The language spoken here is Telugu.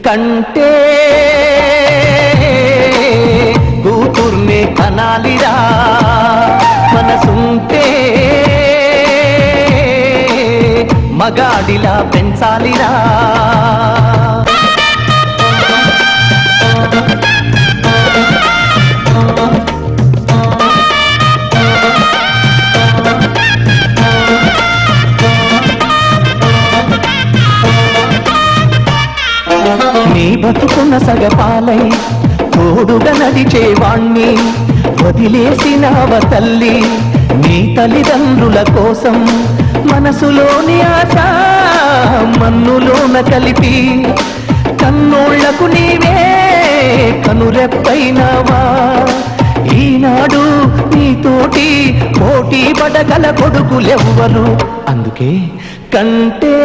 కంటే కూతుర్నే కనాలిరా మనసుంటే మగాడిలా పెంచాలిరా నీ బతుకున్న సగపాలై తోడుగా నడిచేవాణ్ణి వదిలేసినావ తల్లి నీ తల్లిదండ్రుల కోసం మనసులోని ఆశ మన్నులోన కలిపి కన్నోళ్లకు నీవే కనురెప్పైనావా ఈనాడు నీతోటి పోటీ పడగల కొడుకులెవ్వరు అందుకే కంటే